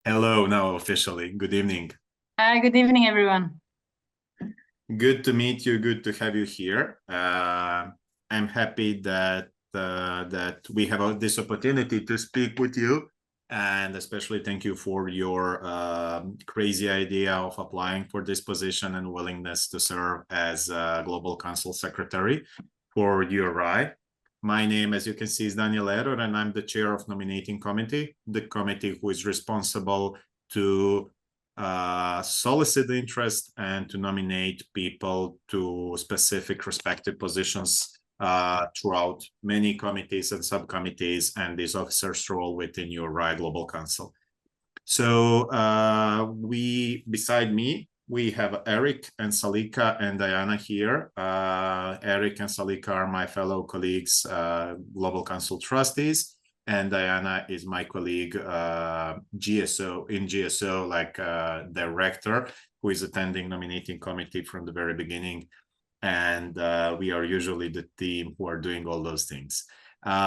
Hello, now officially. Good evening. Good evening, everyone. Good to meet you. Good to have you here. I'm happy that we have this opportunity to speak with you, and especially thank you for your crazy idea of applying for this position and willingness to serve as Global Council Secretary for URI. My name, as you can see, is Daniel Error, and I'm the chair of nominating committee, the committee who is responsible to solicit interest and to nominate people to specific respective positions throughout many committees and subcommittees and these officers' role within your Global Council. So beside me, we have Eric and Salika and Diana here. Eric and Salika are my fellow colleagues, Global Council trustees, and Diana is my colleague, GSO, like director, who is attending nominating committee from the very beginning. And we are usually the team who are doing all those things.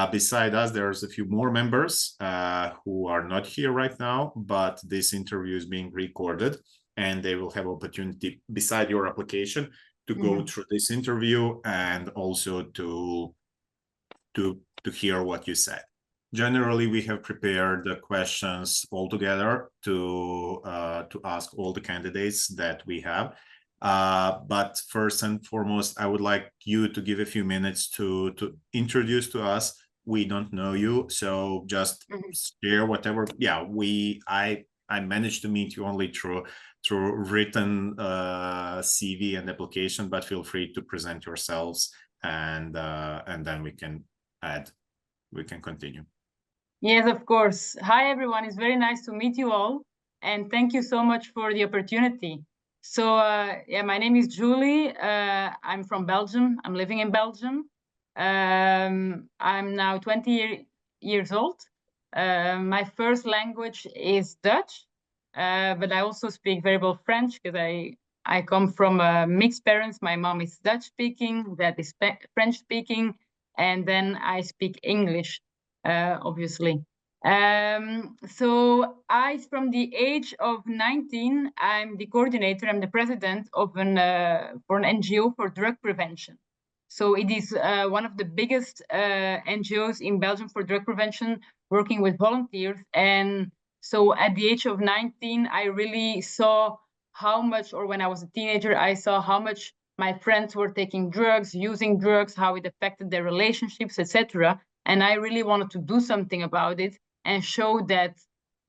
Beside us, there's a few more members who are not here right now, but this interview is being recorded and they will have opportunity beside your application to go through this interview and also to hear what you said. Generally, we have prepared the questions all together to ask all the candidates that we have. But first and foremost, I would like you to give a few minutes to introduce to us. We don't know you, so just share whatever. Yeah, I managed to meet you only through written CV and application, but feel free to present yourselves and then we can continue. Yes, of course. Hi, everyone. It's very nice to meet you all. And thank you so much for the opportunity. So, yeah, my name is Julie. I'm from Belgium. I'm living in Belgium. I'm now 20 years old. My first language is Dutch, but I also speak very well French because I come from mixed parents. My mom is Dutch speaking, dad is French speaking, and then I speak English, obviously. So from the age of 19, I'm the coordinator, I'm the president of for an NGO for drug prevention. So it is one of the biggest NGOs in Belgium for drug prevention, working with volunteers. And so at the age of 19, I really saw how much, or when I was a teenager, I saw how much my friends were taking drugs, using drugs, how it affected their relationships, etc. And I really wanted to do something about it and show that,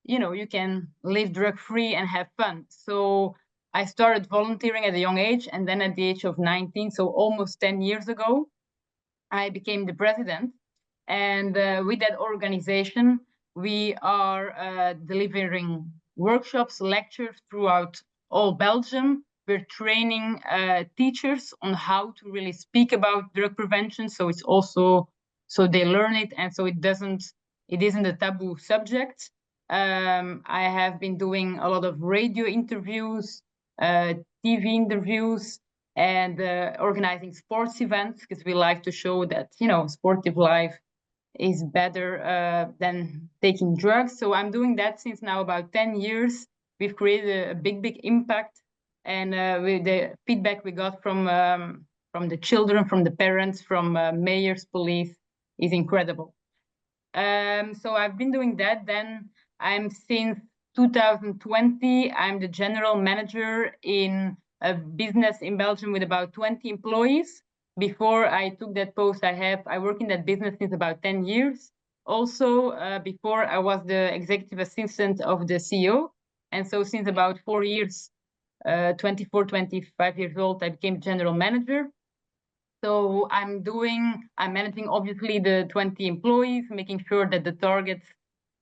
you can live drug-free and have fun. So I started volunteering at a young age, and then at the age of 19, so almost 10 years ago, I became the president. And with that organization, we are delivering workshops, lectures throughout all Belgium. We're training teachers on how to really speak about drug prevention, so it's also so they learn it, and so it isn't a taboo subject. I have been doing a lot of radio interviews, TV interviews, and organizing sports events because we like to show that sportive life is better than taking drugs. So I'm doing that since now about 10 years. We've created a big impact, and with the feedback we got from the children, from the parents, from mayors, police is incredible. So I've been doing that. Then I'm since 2020, I'm the general manager in a business in Belgium with about 20 employees. Before I took that post, I work in that business since about 10 years. Also, before I was the executive assistant of the CEO. And so since about 4 years, 24, 25 years old, I became general manager. So I'm managing obviously the 20 employees, making sure that the targets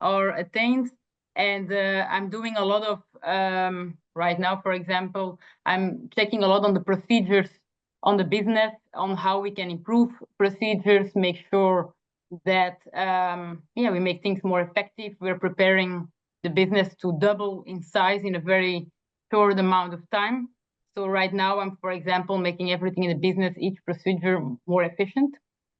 are attained. And I'm doing a lot of, right now, for example, I'm checking a lot on the procedures on the business, on how we can improve procedures, make sure that, we make things more effective. We're preparing the business to double in size in a very short amount of time. So right now, I'm, for example, making everything in the business, each procedure more efficient.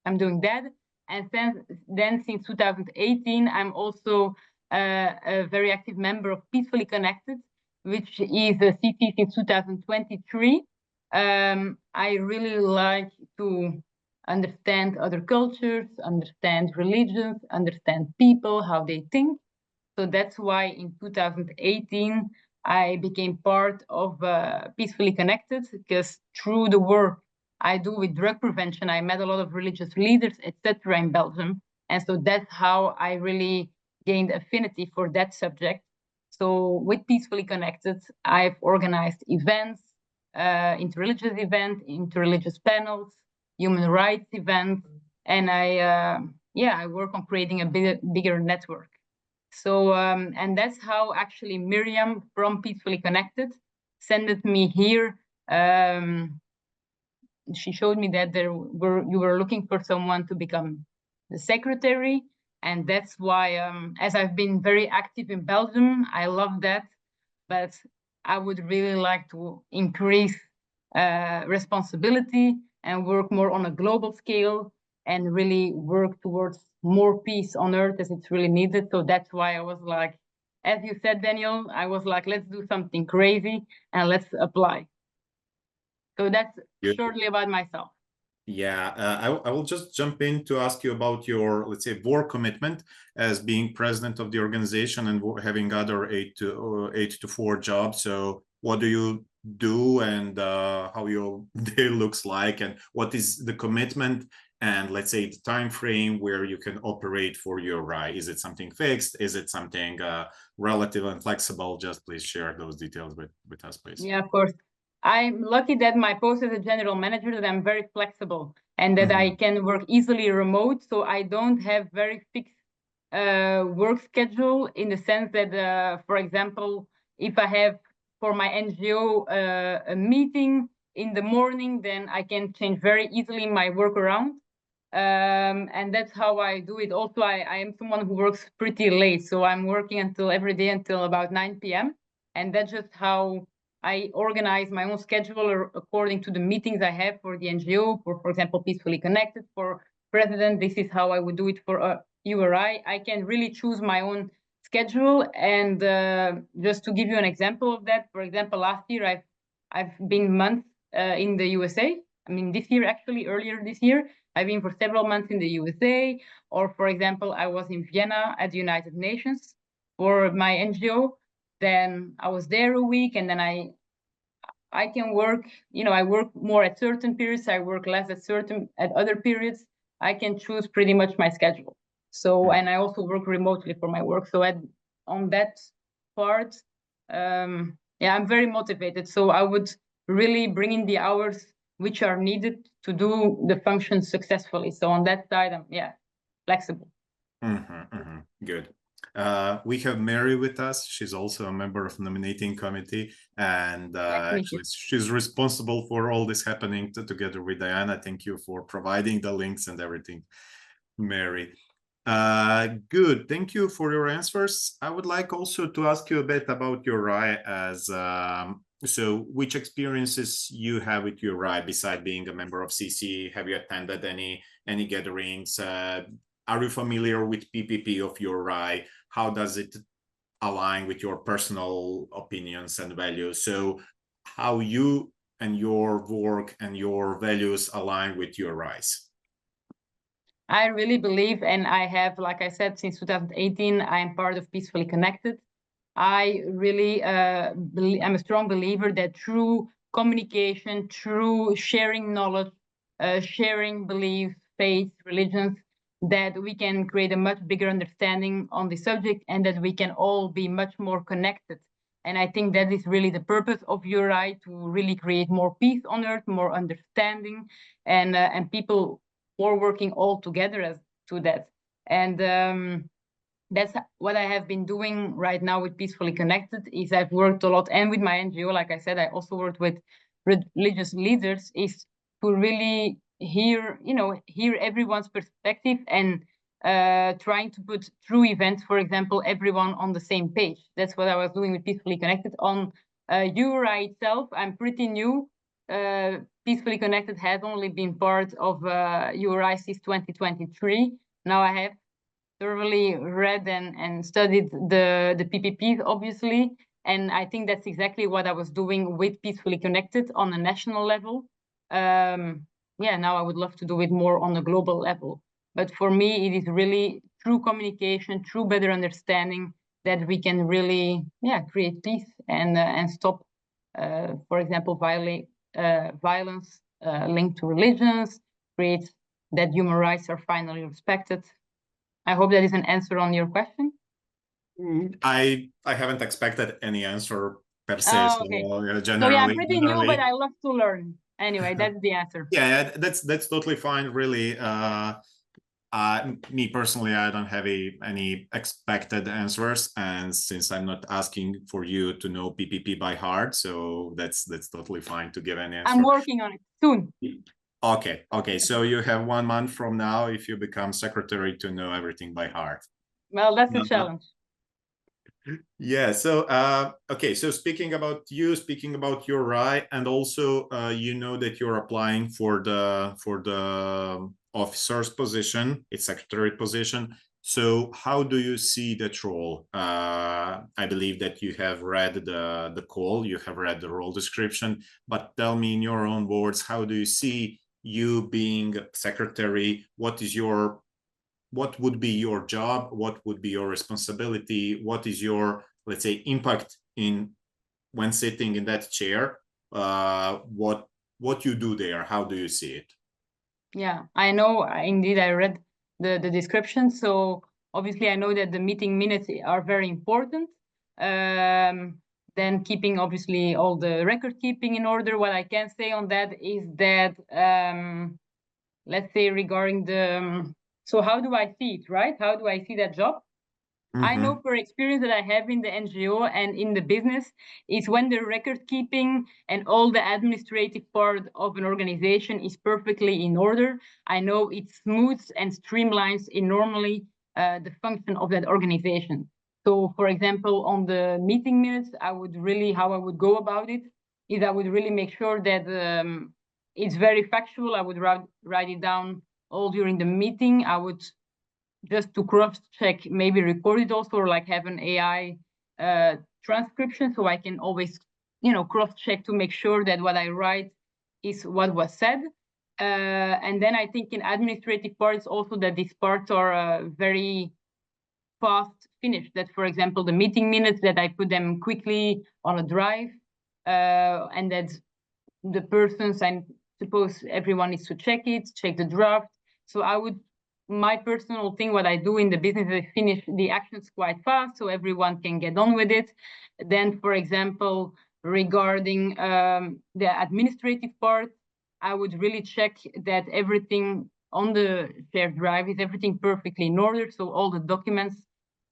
I'm doing that. And then since 2018, I'm also a very active member of Peacefully Connected, which is a CT since 2023. I really like to understand other cultures, understand religions, understand people, how they think. So that's why in 2018, I became part of Peacefully Connected, because through the work I do with drug prevention, I met a lot of religious leaders, etc. in Belgium. And so that's how I really gained affinity for that subject. So with Peacefully Connected, I've organized events, interreligious events, interreligious panels, human rights events, and I work on creating a bigger network. So, and that's how actually Miriam from Peacefully Connected sent me here. She showed me that you were looking for someone to become the secretary. And that's why, as I've been very active in Belgium, I love that. But I would really like to increase responsibility and work more on a global scale and really work towards more peace on earth as it's really needed. So that's why I was like, as you said, Daniel, I was like, let's do something crazy and let's apply. So that's shortly about myself. Yeah, I will just jump in to ask you about your, let's say, work commitment as being president of the organization and having other 8 to 4 jobs. So what do you do, and how your day looks like, and what is the commitment, and let's say the time frame where you can operate for URI? Is it something fixed? Is it something relative and flexible? Just please share those details with us, please. Yeah, of course. I'm lucky that my post as a general manager, that I'm very flexible and that I can work easily remote. So I don't have very fixed work schedule, in the sense that, for example, if I have for my NGO a meeting in the morning, then I can change very easily my work around. And that's how I do it. Also, I am someone who works pretty late. So I'm working every day until about 9 p.m. And that's just how I organize my own schedule according to the meetings I have for the NGO, for example, Peacefully Connected, for president. This is how I would do it for URI. I can really choose my own schedule. And just to give you an example of that, for example, last year I've been months in the USA. I mean, this year, actually, earlier this year, I've been for several months in the USA. Or, for example, I was in Vienna at the United Nations for my NGO. Then I was there a week, and then I can work, I work more at certain periods, I work less at other periods. I can choose pretty much my schedule. So, and I also work remotely for my work. So on that part, I'm very motivated. So I would really bring in the hours which are needed to do the function successfully. So on that side, I'm flexible. Good. We have Mary with us. She's also a member of the nominating committee, and actually she's responsible for all this happening together with Diana. Thank you for providing the links and everything, Mary. Good. Thank you for your answers. I would like also to ask you a bit about URI as so which experiences you have with URI besides being a member of CC. Have you attended any gatherings? Are you familiar with PPP of URI? How does it align with your personal opinions and values? So how you and your work and your values align with URI's? I really believe, and I have, like I said, since 2018, I'm part of Peacefully Connected. I really I'm a strong believer that through communication, through sharing knowledge, sharing beliefs, faith, religions, that we can create a much bigger understanding on the subject, and that we can all be much more connected. And I think that is really the purpose of URI, to really create more peace on earth, more understanding, and people more working all together as to that. And that's what I have been doing right now with Peacefully Connected. Is I've worked a lot, and with my NGO, like I said, I also worked with religious leaders, is to really hear everyone's perspective, and trying to put through events, for example, everyone on the same page. That's what I was doing with Peacefully Connected. On URI itself, I'm pretty new. Peacefully Connected has only been part of URI since 2023. Now I have thoroughly read and studied the PPPs, obviously. And I think that's exactly what I was doing with Peacefully Connected on a national level. Yeah, now I would love to do it more on a global level. But for me, it is really through communication, through better understanding, that we can really, create peace and stop, for example, violence linked to religions, create that human rights are finally respected. I hope that is an answer on your question. I haven't expected any answer per se. Oh, okay. So So generally, yeah, I'm pretty new, but I love to learn. Anyway, that's the answer. Yeah, that's totally fine. Really, me personally, I don't have any expected answers, and since I'm not asking for you to know PPP by heart, so that's totally fine to give an answer. I'm working on it soon. Okay. So you have 1 month from now, if you become secretary, to know everything by heart. Well, that's a challenge. Yeah. So okay. So speaking about your right, and also you know that you're applying for the officer's position, it's secretary position. So how do you see that role? I believe that you have read the call, you have read the role description, but tell me in your own words, how do you see you being secretary? What would be your job? What would be your responsibility? What is your, let's say, impact when sitting in that chair? What you do there? How do you see it? Yeah, I know. Indeed, I read the description. So obviously, I know that the meeting minutes are very important. Then keeping obviously all the record keeping in order. What I can say on that is that let's say regarding the so how do I see it, right? How do I see that job? I know per experience that I have in the NGO and in the business is when the record keeping and all the administrative part of an organization is perfectly in order. I know it smooths and streamlines enormously the function of that organization. So, for example, on the meeting minutes, how I would go about it is I would really make sure that it's very factual. I would write it down all during the meeting. I would just to cross check, maybe record it also, or like have an AI transcription, so I can always, cross check to make sure that what I write is what was said. And then I think in administrative parts also that these parts are very fast finished. That, for example, the meeting minutes that I put them quickly on a drive, and that the persons, I suppose everyone needs to check the draft. So my personal thing, what I do in the business is I finish the actions quite fast so everyone can get on with it. Then, for example, regarding the administrative part, I would really check that everything on the shared drive is everything perfectly in order. So all the documents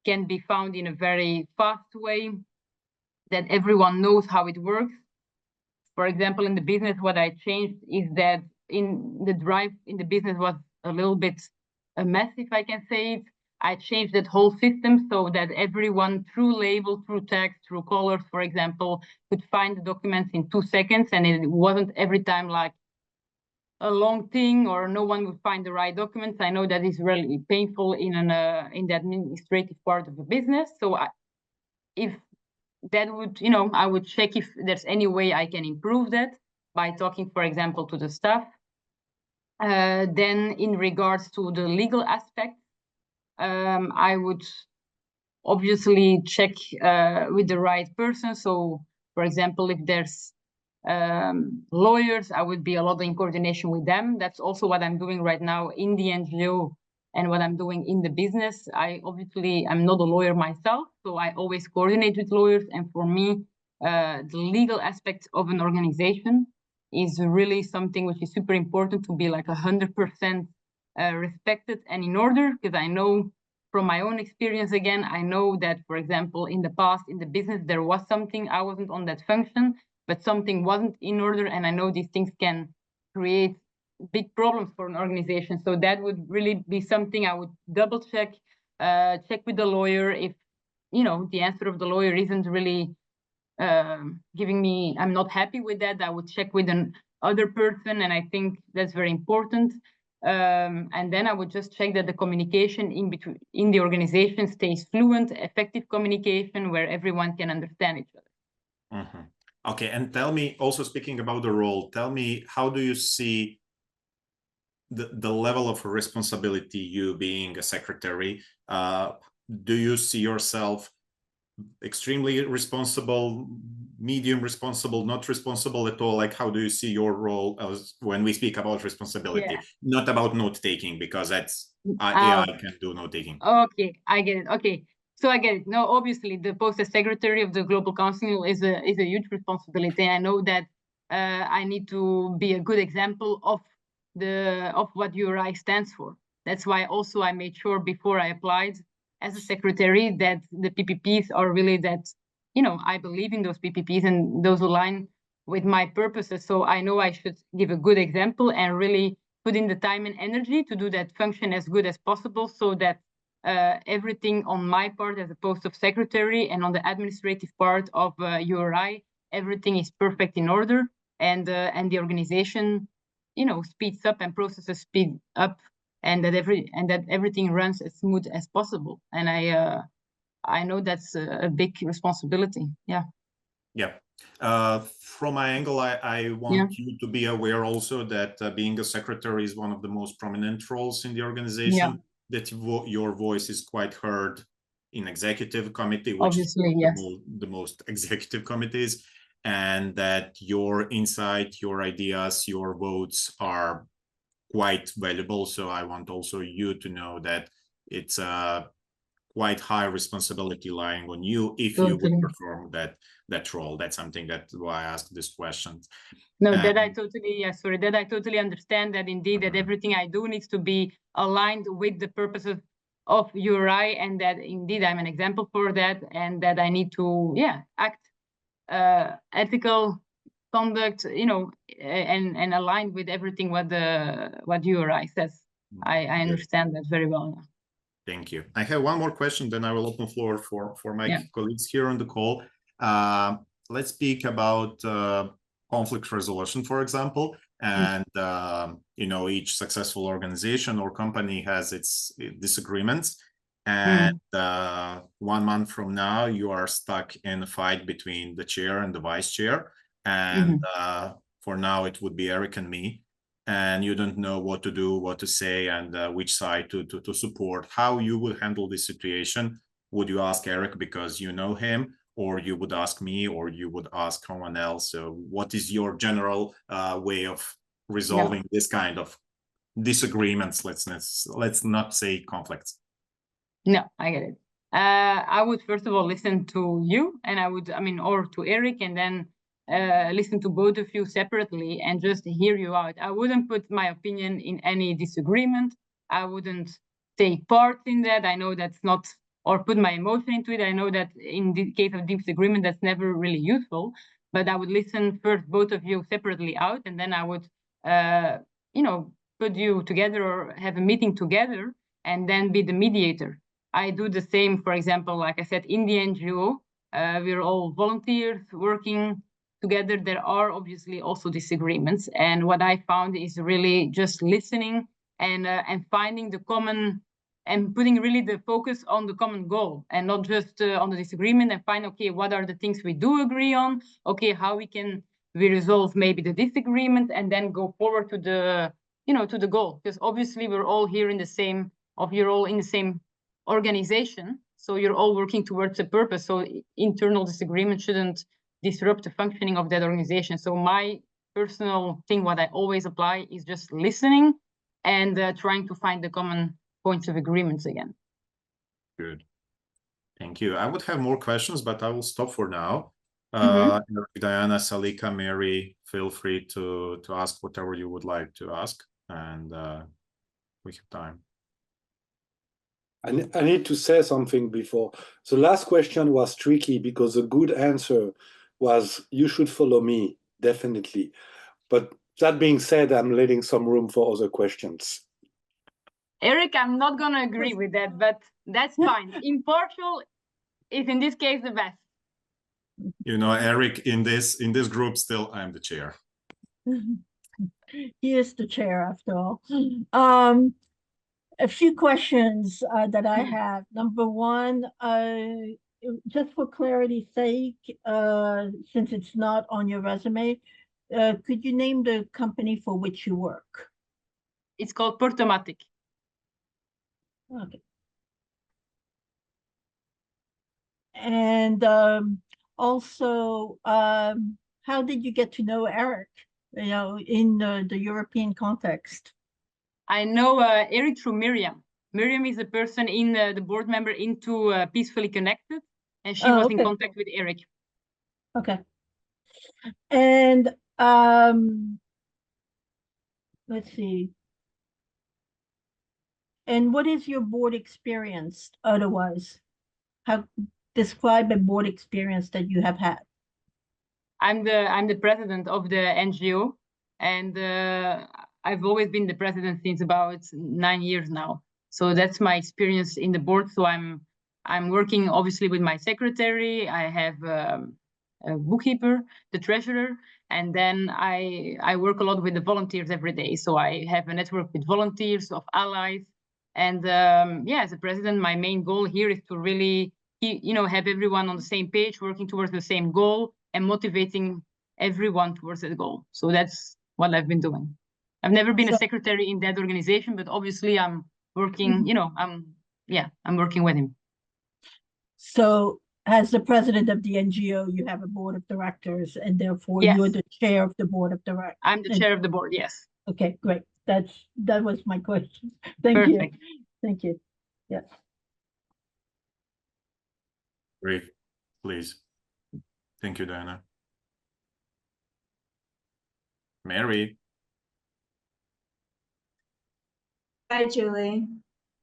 can be found in a very fast way, that everyone knows how it works. For example, in the business, what I changed is that in the drive in the business was a little bit a mess, if I can say it. I changed that whole system so that everyone, through label, through text, through colors, for example, could find the documents in 2 seconds, and it wasn't every time like a long thing or no one would find the right documents. I know that is really painful in the administrative part of the business. So if that would, I would check if there's any way I can improve that by talking, for example, to the staff. Then in regards to the legal aspect, I would obviously check with the right person. So, for example, if there's lawyers, I would be a lot in coordination with them. That's also what I'm doing right now in the NGO and what I'm doing in the business. I'm not a lawyer myself, so I always coordinate with lawyers. And for me, the legal aspect of an organization is really something which is super important, to be like 100% respected and in order, because I know from my own experience, again, I know that, for example, in the past, in the business, there was something, I wasn't on that function, but something wasn't in order. And I know these things can create big problems for an organization. So that would really be something I would double check, check with the lawyer. If, the answer of the lawyer isn't really giving me, I'm not happy with that, I would check with an other person. And I think that's very important. And then I would just check that the communication in the organization stays fluent, effective communication where everyone can understand each other. Mm-hmm. Okay, and tell me, also speaking about the role, tell me, how do you see the level of responsibility, you being a secretary? Do you see yourself extremely responsible, medium responsible, not responsible at all? Like, how do you see your role as when we speak about responsibility? Yeah. Not about note taking, because that's Ah, AI can do note taking. okay, I get it. Okay, so I get it. No, obviously, the post as secretary of the Global Council is a huge responsibility. I know that I need to be a good example of what URI stands for. That's why also I made sure before I applied as a secretary that the PPPs are really that, you know, I believe in those PPPs and those align with my purposes. So I know I should give a good example and really put in the time and energy to do that function as good as possible, so that everything on my part as a post of secretary and on the administrative part of URI, everything is perfect in order, and the organization, you know, speeds up and processes speed up, and that everything runs as smooth as possible. And I know that's a big responsibility. Yeah. Yeah. From my angle, I want you to be aware also that being a secretary is one of the most prominent roles in the organization, that your voice is quite heard in executive committee, which obviously, is the most executive committees, and that your insight, your ideas, your votes are quite valuable. So I want also you to know that it's a quite high responsibility lying on you if you would perform that role. That's something that's why I asked this question. No, that I totally, that I totally understand, that indeed that everything I do needs to be aligned with the purposes of URI, and that indeed I'm an example for that, and that I need to act ethical conduct, you know, and aligned with everything what URI says. I understand that very well now. Thank you. I have one more question, then I will open floor for my colleagues here on the call. Let's speak about conflict resolution, for example. And, you know, each successful organization or company has its disagreements. And 1 month from now, you are stuck in a fight between the chair and the vice chair. And for now, it would be Eric and me. And you don't know what to do, what to say, and which side to support. How you would handle this situation? Would you ask Eric because you know him, or you would ask me, or you would ask someone else? So what is your general way of resolving this kind of disagreements? Let's not say conflicts. No, I get it. I would first of all listen to you, and or to Eric, and then listen to both of you separately and just hear you out. I wouldn't put my opinion in any disagreement. I wouldn't take part in that. I know that's not, or put my emotion into it. I know that in the case of disagreement, that's never really useful. But I would listen first, both of you separately out, and then I would, put you together or have a meeting together, and then be the mediator. I do the same, for example, like I said, in the NGO, we're all volunteers working together. There are obviously also disagreements, and what I found is really just listening and finding the common, and putting really the focus on the common goal, and not just on the disagreement, and find, okay, what are the things we do agree on? Okay, how we resolve maybe the disagreement, and then go forward to the to the goal, because obviously we're all here in the same, you're all in the same organization, so you're all working towards a purpose. So internal disagreement shouldn't disrupt the functioning of that organization. So my personal thing, what I always apply, is just listening and trying to find the common points of agreements again. Good. Thank you. I would have more questions, but I will stop for now. Diana, Salika, Mary, feel free to ask whatever you would like to ask, and we have time. I need to say something before. The last question was tricky because the good answer was, you should follow me, definitely. But that being said, I'm leaving some room for other questions. Eric, I'm not going to agree with that, but that's fine. Impartial is in this case the best. You know, Eric, in this group, still I'm the chair. He is the chair after all. A few questions that I have. Number one, just for clarity's sake, since it's not on your resume, could you name the company for which you work? It's called Portomatic. Okay. And also, how did you get to know Eric, in the European context? I know Eric through Miriam. Miriam is a person in the board member into Peacefully Connected, and she was in contact with Eric. Okay. And let's see. And what is your board experience otherwise? How describe a board experience that you have had? I'm the president of the NGO, and I've always been the president since about 9 years now. So that's my experience in the board. So I'm working obviously with my secretary. I have a bookkeeper, the treasurer, and then I work a lot with the volunteers every day. So I have a network with volunteers, of allies, and yeah, as a president, my main goal here is to really have everyone on the same page, working towards the same goal, and motivating everyone towards that goal. So that's what I've been doing. I've never been a secretary in that organization, but obviously I'm working, I'm working with him. So as the president of the NGO, you have a board of directors, and therefore Yes. you're the chair of the board of directors. I'm the chair of the board, yes. Okay, great. That was my question. Thank Perfect. you. Thank you. Yes. Great, please. Thank you, Diana. Mary. Hi, Julie.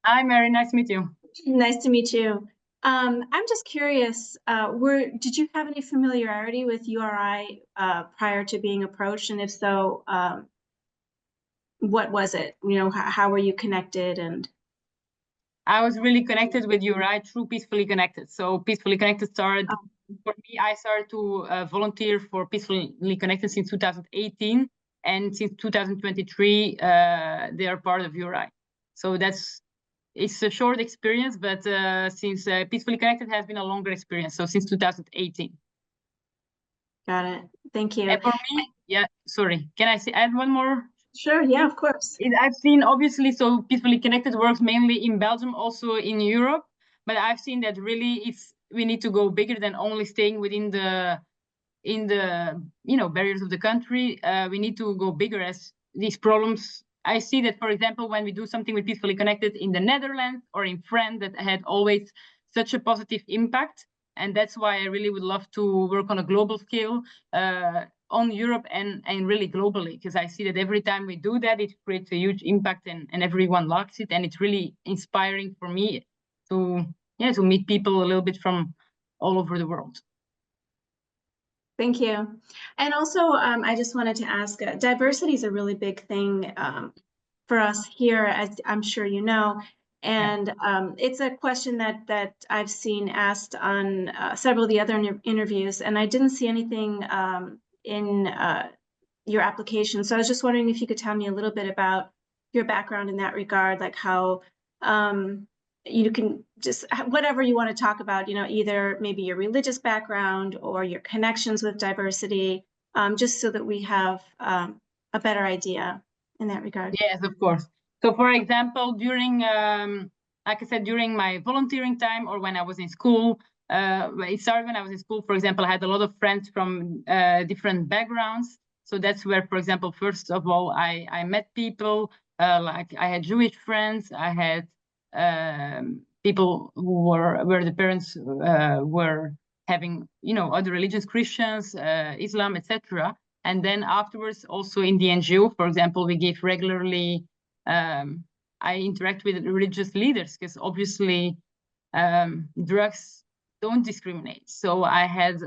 Hi, Mary. Nice to meet you. Nice to meet you. I'm just curious, did you have any familiarity with URI prior to being approached? And if so, what was it? How were you connected? And I was really connected with URI through Peacefully Connected. So Peacefully Connected started, for me, I started to volunteer for Peacefully Connected since 2018. And since 2023, they are part of URI. So it's a short experience, but since Peacefully Connected has been a longer experience. So since 2018. Got it. Thank you. And for me, sorry, can I add one more? Sure, yeah, of course. I've seen, obviously, so Peacefully Connected works mainly in Belgium, also in Europe, but I've seen that really we need to go bigger than only staying within the barriers of the country. We need to go bigger as these problems. I see that, for example, when we do something with Peacefully Connected in the Netherlands or in France, that had always such a positive impact. And that's why I really would love to work on a global scale on Europe and really globally, because I see that every time we do that, it creates a huge impact and everyone likes it. And it's really inspiring for me to meet people a little bit from all over the world. Thank you. And also, I just wanted to ask, diversity is a really big thing for us here, as I'm sure you know. And it's a question that I've seen asked on several of the other interviews, and I didn't see anything in your application. So I was just wondering if you could tell me a little bit about your background in that regard, like how you can just whatever you want to talk about, either maybe your religious background or your connections with diversity, just so that we have a better idea in that regard. Yes, of course. So, for example, during, like I said, during my volunteering time or when I was in school, it started when I was in school. For example, I had a lot of friends from different backgrounds. So that's where, for example, first of all, I met people, like I had Jewish friends, I had people where the parents were having, other religions, Christians, Islam, etc. And then afterwards, also in the NGO, for example, we give regularly, I interact with religious leaders because obviously drugs don't discriminate. So I had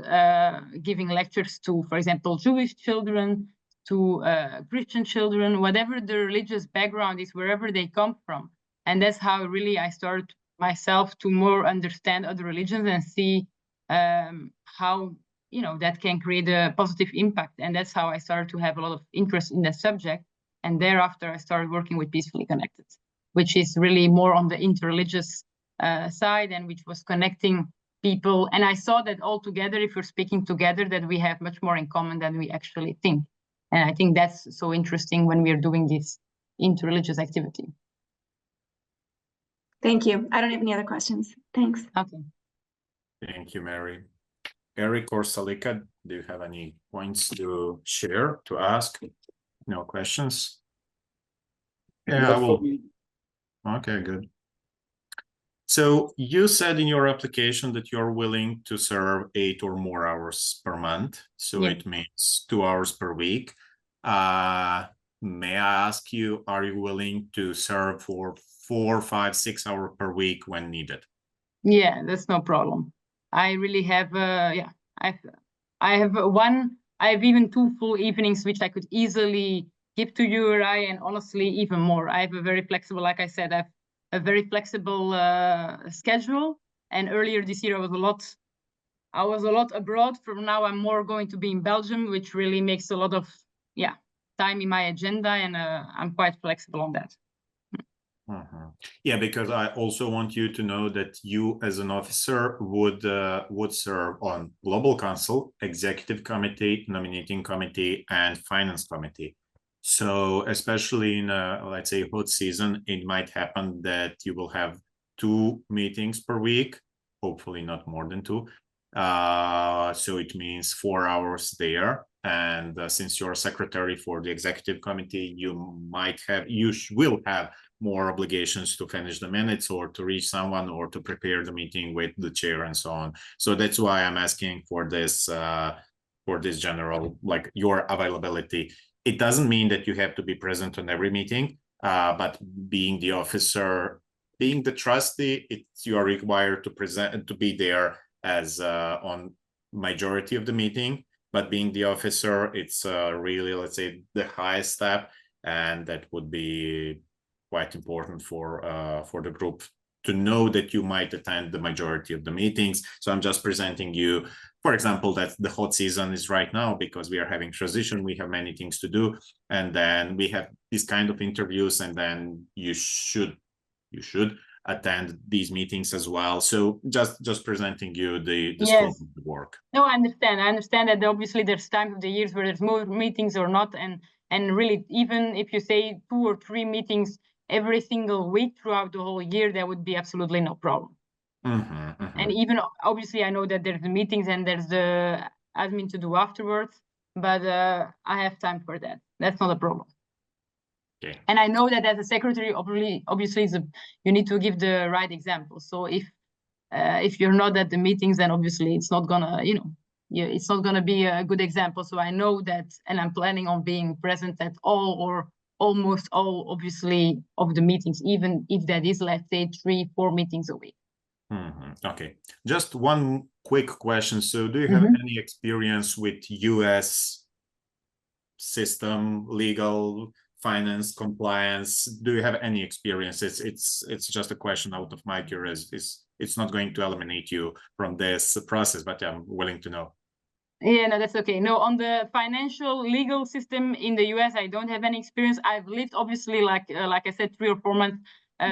giving lectures to, for example, Jewish children, to Christian children, whatever the religious background is, wherever they come from. And that's how really I started myself to more understand other religions and see how that can create a positive impact. And that's how I started to have a lot of interest in that subject. And thereafter, I started working with Peacefully Connected, which is really more on the interreligious side, and which was connecting people. And I saw that all together, if we're speaking together, that we have much more in common than we actually think. And I think that's so interesting when we are doing this interreligious activity. Thank you. I don't have any other questions. Thanks. Okay. Thank you, Mary. Eric or Salika, do you have any points to share, to ask? No questions? Yeah, I will. Okay, good. So you said in your application that you're willing to serve 8 or more hours per month. So Yeah. it means 2 hours per week. May I ask you, are you willing to serve for 4, 5, 6 hours per week when needed? Yeah, that's no problem. I really have, I have even 2 full evenings, which I could easily give to you, Rai, and honestly, even more. I have a very flexible, like I said, I have a very flexible schedule. And earlier this year, I was a lot abroad. From now, I'm more going to be in Belgium, which really makes a lot of, time in my agenda, and I'm quite flexible on that. Yeah, because I also want you to know that you as an officer would serve on Global Council, Executive Committee, Nominating Committee, and Finance Committee. So especially in let's say hot season, it might happen that you will have 2 meetings per week, hopefully not more than 2. So it means 4 hours there. And since you're secretary for the executive committee, you will have more obligations to finish the minutes or to reach someone or to prepare the meeting with the chair and so on. So that's why I'm asking for this general, like, your availability. It doesn't mean that you have to be present on every meeting, but being the officer, being the trustee, you are required to be there as on majority of the meeting. But being the officer, it's really, let's say, the highest step, and that would be quite important for the group to know that you might attend the majority of the meetings. So I'm just presenting you, for example, that the hot season is right now because we are having transition, we have many things to do, and then we have these kind of interviews, and then you should attend these meetings as well. So just presenting you the scope of the work. No, I understand that obviously there's times of the years where there's more meetings or not, and really, even if you say 2 or 3 meetings every single week throughout the whole year, there would be absolutely no problem. And even obviously, I know that there's the meetings and there's the admin to do afterwards, but I have time for that. That's not a problem. Okay. And I know that as a secretary, obviously, you need to give the right example. So if you're not at the meetings, then obviously it's not gonna, it's not gonna be a good example. So I know that, and I'm planning on being present at all or almost all, obviously, of the meetings, even if that is, let's say, 3-4 meetings a week. Okay, just one quick question. So do you have any experience with US system, legal, finance, compliance? Do you have any experience? It's just a question out of my curiosity. It's not going to eliminate you from this process, but I'm willing to know. Yeah, no, that's okay. No, on the financial legal system in the US, I don't have any experience. I've lived, obviously, like I said, 3 or 4 months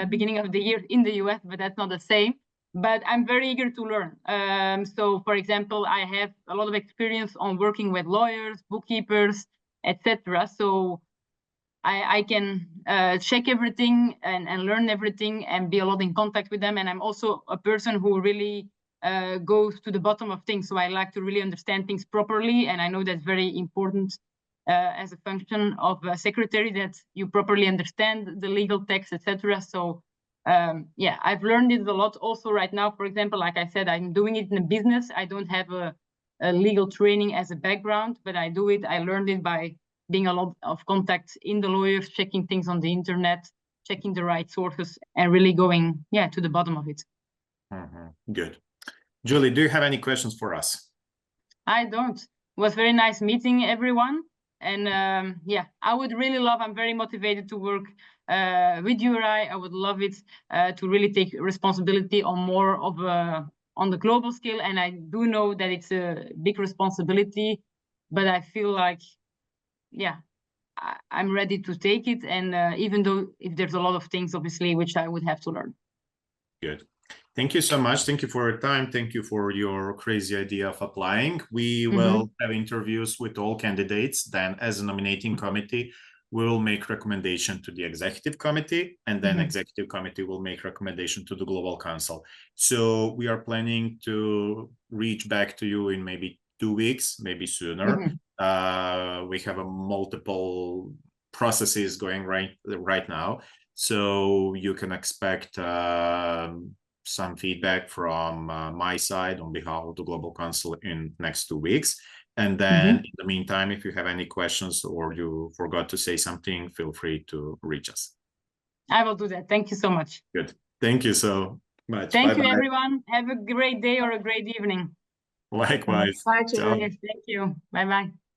beginning of the year in the US, but that's not the same. But I'm very eager to learn. So, for example, I have a lot of experience on working with lawyers, bookkeepers, etc. So I can check everything and learn everything and be a lot in contact with them. And I'm also a person who really goes to the bottom of things. So I like to really understand things properly. And I know that's very important as a function of a secretary, that you properly understand the legal text, etc. So yeah, I've learned it a lot also right now. For example, like I said, I'm doing it in a business. I don't have a legal training as a background, but I do it. I learned it by being a lot of contacts in the lawyers, checking things on the internet, checking the right sources, and really going, to the bottom of it. Good. Julie, do you have any questions for us? I don't. It was very nice meeting everyone. And I would really love, I'm very motivated to work with you, Rai. I would love it to really take responsibility on more of on the global scale. And I do know that it's a big responsibility, but I feel like, yeah, I'm ready to take it. And even though if there's a lot of things, obviously, which I would have to learn. Good. Thank you so much. Thank you for your time. Thank you for your crazy idea of applying. We will have interviews with all candidates. Then as a nominating committee, we'll make recommendation to the executive committee, and then executive committee will make recommendation to the global council. So we are planning to reach back to you in maybe 2 weeks, maybe sooner. We have a multiple processes going right now. So you can expect some feedback from my side on behalf of the Global Council in next 2 weeks. And then in the meantime, if you have any questions or you forgot to say something, feel free to reach us. I will do that. Thank you so much. Good. Thank you so much. Thank you, everyone. Have a great day or a great evening. Likewise. Bye, Julie. Yes, thank you. Bye-bye.